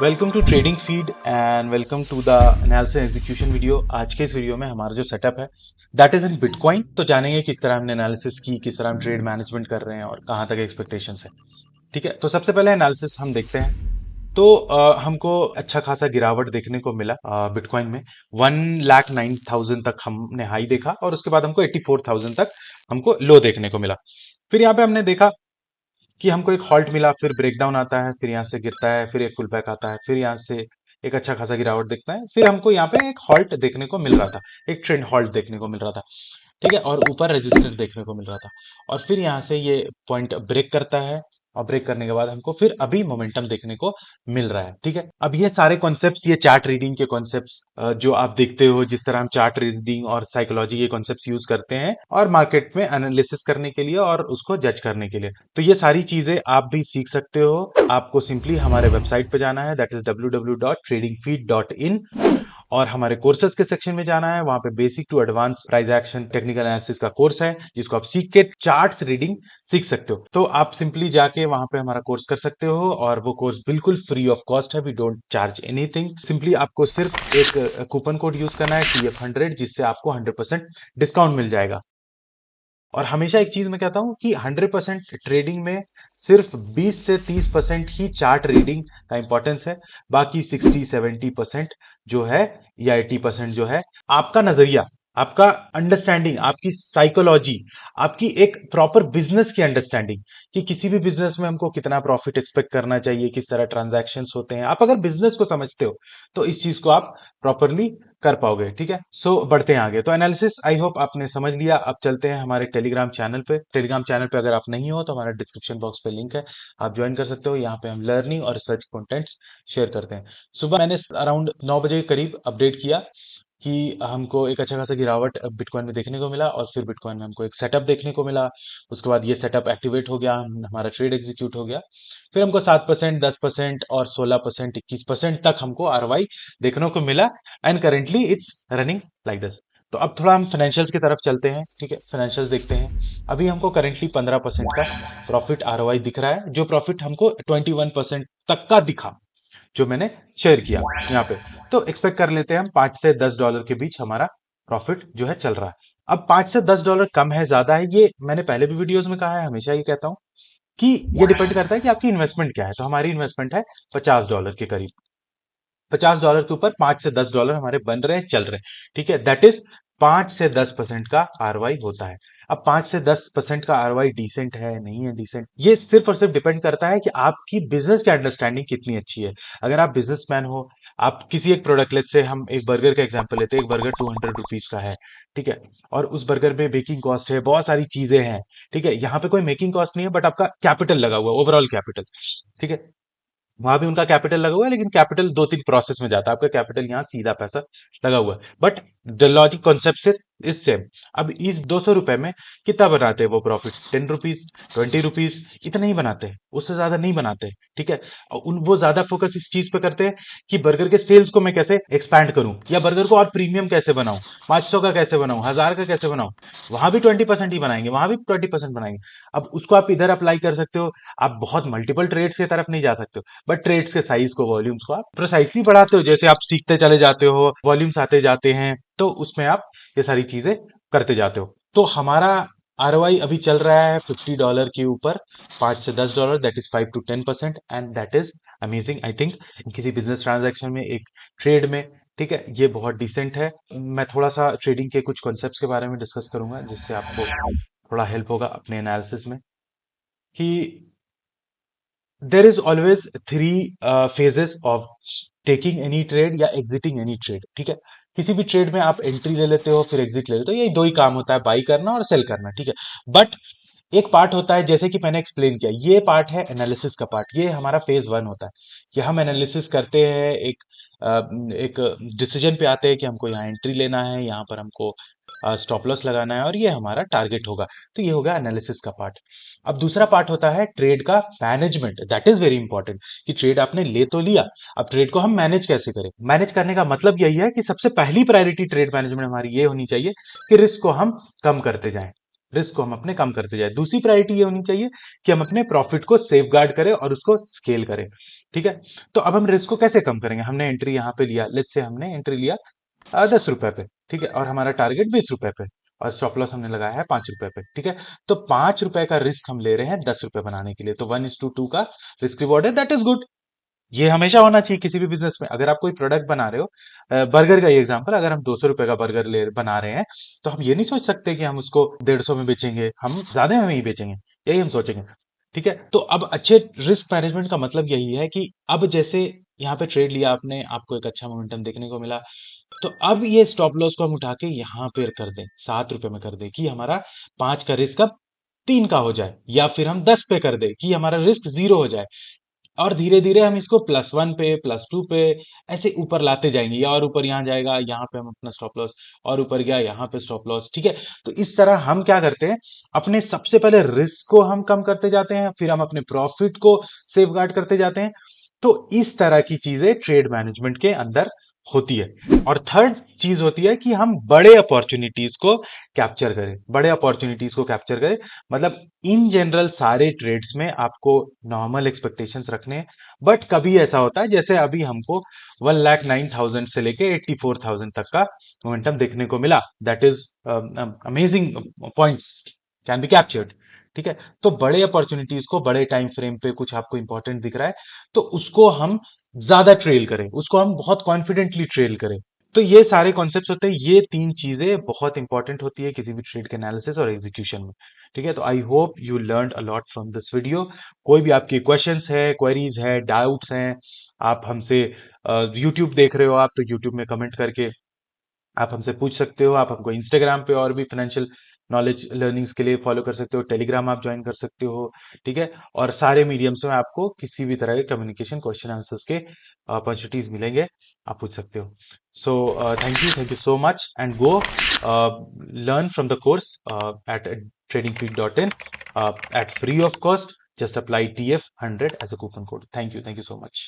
Welcome to trading feed and welcome to the analysis execution video. आज के इस video में हमारा जो सेटअप है दैट इज इन बिटकॉइन। तो जानेंगे किस तरह हमने एनालिसिस की, किस तरह हम ट्रेड मैनेजमेंट कर रहे हैं और कहाँ तक एक्सपेक्टेशंस है। ठीक है, तो सबसे पहले एनालिसिस हम देखते हैं। तो हमको अच्छा खासा गिरावट देखने को मिला बिटकॉइन में। 1,09,000 तक हमने हाई देखा और उसके बाद हमको 84,000 तक हमको लो देखने को मिला। फिर यहाँ पे हमने देखा कि हमको एक हॉल्ट मिला, फिर ब्रेकडाउन आता है, फिर यहाँ से गिरता है, फिर एक पुल बैक आता है, फिर यहाँ से एक अच्छा खासा गिरावट दिखता है, फिर हमको यहाँ पे एक हॉल्ट देखने को मिल रहा था, एक ट्रेंड हॉल्ट देखने को मिल रहा था। ठीक है, और ऊपर रेजिस्टेंस देखने को मिल रहा था और फिर यहाँ से ये पॉइंट ब्रेक करता है और ब्रेक करने के बाद हमको फिर अभी मोमेंटम देखने को मिल रहा है। ठीक है, अब ये सारे कॉन्सेप्ट्स, ये चार्ट रीडिंग के कॉन्सेप्ट्स जो आप देखते हो, जिस तरह हम चार्ट रीडिंग और साइकोलॉजी के कॉन्सेप्ट्स यूज करते हैं और मार्केट में एनालिसिस करने के लिए और उसको जज करने के लिए, तो ये सारी चीजें आप भी सीख सकते हो। आपको सिंपली हमारे वेबसाइट पे जाना है, दैट इज www.tradingfeed.in, और हमारे कोर्सेज के सेक्शन में जाना है। वहां पे basic to advance price action technical analysis का कोर्स है, जिसको आप सीख के चार्ट्स रीडिंग सीख सकते हो। तो आप सिंपली जाके वहां पे हमारा कोर्स कर सकते हो और वो कोर्स बिल्कुल फ्री ऑफ कॉस्ट है। We don't charge anything. Simply आपको सिर्फ एक कूपन कोड यूज करना है, TF100, जिससे आपको 100% डिस्काउंट मिल जाएगा। और हमेशा एक चीज मैं कहता हूं कि 100% ट्रेडिंग में सिर्फ 20 से 30% ही चार्ट रीडिंग का इंपॉर्टेंस है। बाकी 60-70% जो है या 80% जो है आपका नजरिया, आपका अंडरस्टैंडिंग, आपकी साइकोलॉजी, आपकी एक प्रॉपर बिजनेस की अंडरस्टैंडिंग कि किसी भी बिजनेस में हमको कितना प्रॉफिट एक्सपेक्ट करना चाहिए, किस तरह ट्रांजैक्शंस होते हैं। आप अगर बिजनेस को समझते हो तो इस चीज को आप प्रॉपरली कर पाओगे। ठीक है, सो बढ़ते हैं आगे। तो एनालिसिस आई होप आपने समझ लिया। अब चलते हैं हमारे टेलीग्राम चैनल पे। टेलीग्राम चैनल पे अगर आप नहीं हो तो हमारा डिस्क्रिप्शन बॉक्स पे लिंक है, आप ज्वाइन कर सकते हो। यहाँ पे हम लर्निंग और रिसर्च कंटेंट्स शेयर करते हैं। सुबह मैंने अराउंड 9 बजे के करीब अपडेट किया कि हमको एक अच्छा खासा गिरावट बिटकॉइन में देखने को मिला और फिर बिटकॉइन में हमको एक सेटअप देखने को मिला। उसके बाद ये सेटअप एक्टिवेट हो गया, हमारा ट्रेड एग्जीक्यूट हो गया। फिर हमको 7%, 10% और 16%, 21% तक हमको आरवाई देखने को मिला and currently it's running like this. तो अब थोड़ा हम फाइनेंशियल्स की तरफ चलते हैं। ठीक है, फाइनेंशियल्स देखते हैं। अभी हमको करेंटली 15% का प्रॉफिट आरवाई दिख रहा है, जो प्रॉफिट हमको 21% तक का दिखा जो मैंने शेयर किया यहाँ पे। तो एक्सपेक्ट कर लेते हैं हम $5 से $10 के बीच हमारा प्रॉफिट जो है चल रहा है। अब $5 से $10 कम है ज्यादा है, ये मैंने पहले भी वीडियोस में कहा है, हमेशा ये कहता हूं कि ये डिपेंड करता है कि आपकी इन्वेस्टमेंट क्या है। तो हमारी इन्वेस्टमेंट है $50 के करीब। $50 के ऊपर $5 से $10 हमारे बन रहे हैं, चल रहे हैं। ठीक है, दैट इज 5 से 10% का आरवाई होता है। अब 5 से 10% का आरवाई डिसेंट है नहीं है डिसेंट, ये सिर्फ और सिर्फ डिपेंड करता है कि आपकी बिजनेस की अंडरस्टैंडिंग कितनी अच्छी है। अगर आप बिजनेसमैन हो, आप किसी एक प्रोडक्ट, लेट से हम एक बर्गर का एग्जांपल लेते हैं, एक बर्गर ₹200 का है। ठीक है, और उस बर्गर में बेकिंग कॉस्ट है, बहुत सारी चीजें हैं। ठीक है, यहाँ पे कोई मेकिंग कॉस्ट नहीं है, बट आपका कैपिटल लगा हुआ है, ओवरऑल कैपिटल। ठीक है, वहां भी उनका कैपिटल लगा हुआ है, लेकिन कैपिटल 2-3 प्रोसेस में जाता है, आपका कैपिटल यहाँ सीधा पैसा लगा हुआ है। बट द लॉजिक कॉन्सेप्ट से इज सेम। अब इस ₹200 में कितना बनाते हैं वो प्रॉफिट? ₹10, ₹20, इतना ही बनाते हैं, उससे ज्यादा नहीं बनाते हैं। ठीक है, और वो ज्यादा फोकस इस चीज पे करते हैं कि बर्गर के सेल्स को मैं कैसे एक्सपैंड करूं, या बर्गर को और प्रीमियम कैसे बनाऊं, 500 का कैसे बनाऊं, 1000 का कैसे बनाऊं। वहां भी 20% ही बनाएंगे, वहां भी 20% बनाएंगे। अब उसको आप इधर अप्लाई कर सकते हो। आप बहुत मल्टीपल ट्रेड्स की तरफ नहीं जा सकते हो, बट ट्रेड्स के साइज को, वॉल्यूम्स को आप प्रिसाइसली बढ़ाते हो। जैसे आप सीखते चले जाते हो, वॉल्यूम्स आते जाते हैं, तो उसमें आप ये सारी चीजें करते जाते हो। तो हमारा आरओआई अभी चल रहा है $50 के ऊपर, $5 से $10, that is 5 to 10%, and that is amazing I think किसी बिजनेस ट्रांजैक्शन में, एक ट्रेड में। ठीक है, ये बहुत डिसेंट है। मैं थोड़ा सा ट्रेडिंग के कुछ कॉन्सेप्ट्स के बारे में डिस्कस करूंगा, जिससे आपको थोड़ा हेल्प होगा अपने एनालिसिस में कि there is always 3 phases of taking any trade या एग्जिटिंग एनी ट्रेड। ठीक है, किसी भी ट्रेड में आप एंट्री ले लेते हो, फिर एग्जिट ले लेते हो, ये दो ही काम होता है, बाई करना और सेल करना। ठीक है, बट एक पार्ट होता है, जैसे कि मैंने एक्सप्लेन किया, ये पार्ट है एनालिसिस का पार्ट, ये हमारा फेज 1 होता है कि हम एनालिसिस करते हैं, एक डिसीजन पे आते हैं कि हमको यहाँ एंट्री लेना है, यहाँ पर हमको स्टॉप लॉस लगाना है और ये हमारा टारगेट होगा। तो ये होगा एनालिसिस का पार्ट। अब दूसरा पार्ट होता है ट्रेड का management, that is very important कि ट्रेड आपने ले तो लिया, अब ट्रेड को हम मैनेज कैसे करें। मैनेज करने का मतलब यही है कि सबसे पहली प्रायोरिटी ट्रेड मैनेजमेंट हमारी ये होनी चाहिए कि रिस्क को हम कम करते जाएं। रिस्क को हम अपने कम करते जाए। दूसरी प्रायोरिटी ये होनी चाहिए कि हम अपने प्रॉफिट को सेफ गार्ड करें और उसको स्केल करें। ठीक है, तो अब हम रिस्क को कैसे कम करेंगे? हमने एंट्री यहाँ पे लिया, लेट्स से हमने एंट्री लिया 10 रुपए पे, ठीक है, और हमारा टारगेट 20 रुपए पे, और स्टॉप लॉस हमने लगाया है 5 रुपए पे। ठीक है, तो 5 रुपए का रिस्क हम ले रहे हैं 10 रुपए बनाने के लिए, तो 1:2 का रिस्क रिवॉर्ड है, दैट इज गुड। ये हमेशा होना चाहिए किसी भी बिजनेस में। अगर आप कोई प्रोडक्ट बना रहे हो, बर्गर का ये एग्जांपल, अगर हम 200 रुपए का बर्गर ले बना रहे हैं, तो हम ये नहीं सोच सकते कि हम उसको 150 में बेचेंगे, हम ज्यादा में ही बेचेंगे, यही हम सोचेंगे। ठीक है, तो अब अच्छे रिस्क मैनेजमेंट का मतलब यही है कि अब जैसे यहाँ पे ट्रेड लिया आपने, आपको एक अच्छा मोमेंटम देखने को मिला, तो अब ये स्टॉप लॉस को हम उठा के यहाँ पे कर दें, 7 रुपए में कर दें, कि हमारा 5 का रिस्क अब 3 का हो जाए, या फिर हम 10 पे कर दें कि हमारा रिस्क 0 हो जाए। और धीरे धीरे हम इसको +1 पे, +2 पे, ऐसे ऊपर लाते जाएंगे, या और ऊपर यहाँ जाएगा, यहाँ पे हम अपना स्टॉप लॉस, और ऊपर गया यहाँ पे स्टॉप लॉस। ठीक है, तो इस तरह हम क्या करते हैं, अपने सबसे पहले रिस्क को हम कम करते जाते हैं, फिर हम अपने प्रॉफिट को सेफ गार्ड करते जाते हैं। तो इस तरह की चीजें ट्रेड मैनेजमेंट के अंदर होती है। और थर्ड चीज होती है कि हम बड़े अपॉर्चुनिटीज को कैप्चर करें, बड़े अपॉर्चुनिटीज को कैप्चर करें, मतलब इन जनरल सारे ट्रेड्स में आपको नॉर्मल एक्सपेक्टेशंस रखने हैं। बट कभी ऐसा होता है, जैसे अभी हमको 1,09,000 से लेके 84,000 तक का मोमेंटम देखने को मिला, that is amazing points can be captured. ठीक है, तो बड़े अपॉर्चुनिटीज को बड़े टाइम फ्रेम पे कुछ आपको इंपॉर्टेंट दिख रहा है, तो उसको हम ज्यादा ट्रेल करें, उसको हम बहुत कॉन्फिडेंटली ट्रेल करें। तो ये सारे कॉन्सेप्ट्स होते हैं, ये तीन चीजें बहुत इंपॉर्टेंट होती है किसी भी ट्रेड के एनालिसिस और एग्जीक्यूशन में। ठीक है, तो I hope you learn a lot from this video. कोई भी आपकी क्वेश्चंस है, क्वेरीज है, डाउट्स हैं, आप हमसे यूट्यूब देख रहे हो आप, तो यूट्यूब में कमेंट करके आप हमसे पूछ सकते हो। आप हमको इंस्टाग्राम पे और भी फाइनेंशियल नॉलेज लर्निंग्स के लिए फॉलो कर सकते हो, टेलीग्राम आप ज्वाइन कर सकते हो। ठीक है, और सारे मीडियम्स में आपको किसी भी तरह के कम्युनिकेशन क्वेश्चन आंसर्स के अपॉर्चुनिटीज मिलेंगे, आप पूछ सकते हो। So thank you so much, and go learn from the course eight tradingpeak.in at free of cost. Just apply TF100 as a coupon code. Thank you so much.